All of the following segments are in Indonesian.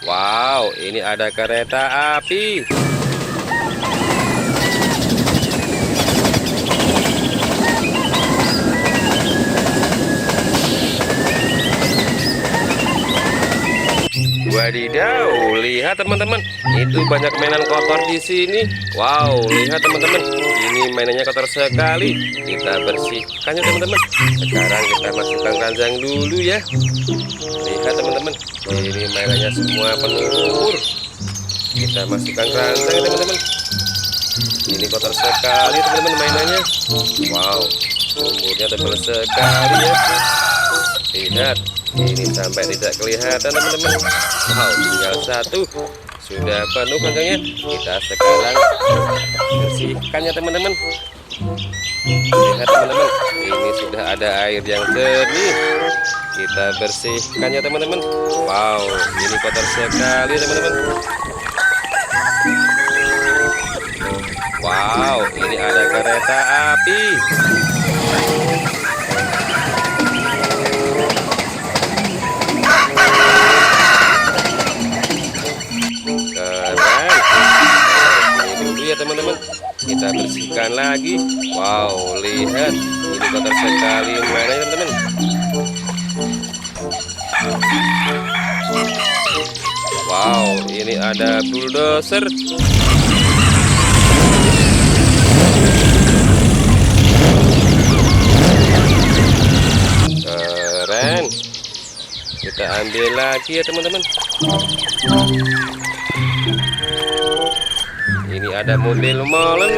Wow, ini ada kereta api. Wadidaw, lihat teman-teman, itu banyak mainan kotor di sini. Wow, lihat teman-teman, ini mainannya kotor sekali. Kita bersihkan ya teman-teman. Sekarang kita masukkan keranjang dulu ya. Lihat teman-teman, ini mainannya semua penuh lumpur. Kita masukkan keranjang ya teman-teman. Ini kotor sekali teman-teman mainannya. Wow, lumpurnya tebal sekali ya. Lihat, ini sampai tidak kelihatan teman-teman. Wow, tinggal satu, sudah penuh keranjangnya. Kita sekarang bersihkan ya teman-teman. Lihat teman-teman, ini sudah ada air yang jernih. Kita bersihkan ya teman-teman. Wow, ini kotor sekali teman-teman. Wow, ini ada kereta api. Keren. Ini dulu ya teman-teman. Kita bersihkan lagi. Wow, lihat, ini kotor sekali mainannya teman-teman. Wow, ini ada bulldozer. Keren. Kita ambil lagi ya teman-teman. Ini ada mobil molen.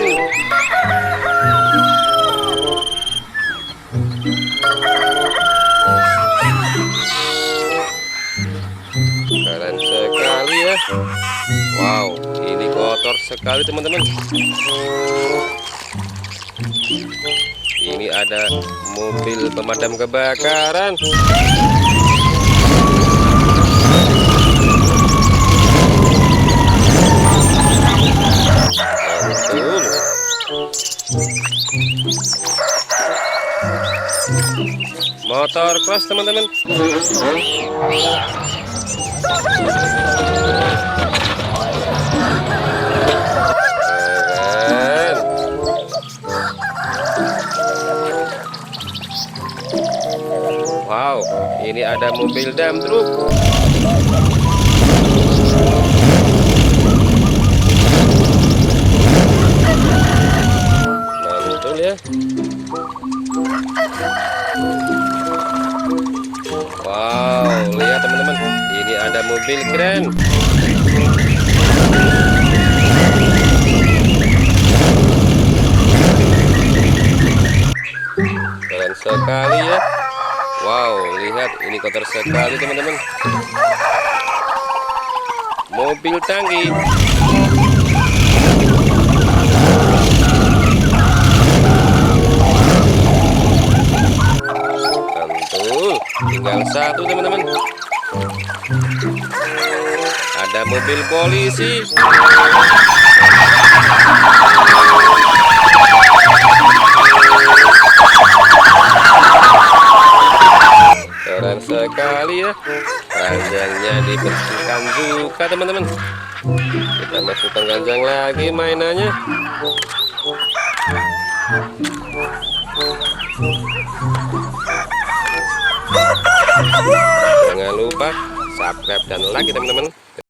Keren sekali ya. Wow, ini kotor sekali teman-teman. Ini ada mobil pemadam kebakaran. Betul. Motor cross teman-teman. Keren. Wow, ini ada mobil dump truk. Mantul ya. Wow, lihat teman-teman, ini ada mobil keren. Keren sekali ya. Wow, lihat, ini kotor sekali teman-teman. Mobil tangki. Mantul, tinggal satu teman-teman. Ada mobil polisi. Keren sekali ya. Keranjangnya dibersihkan juga teman-teman. Kita masukkan keranjang lagi mainannya. Jangan lupa subscribe dan like teman-teman.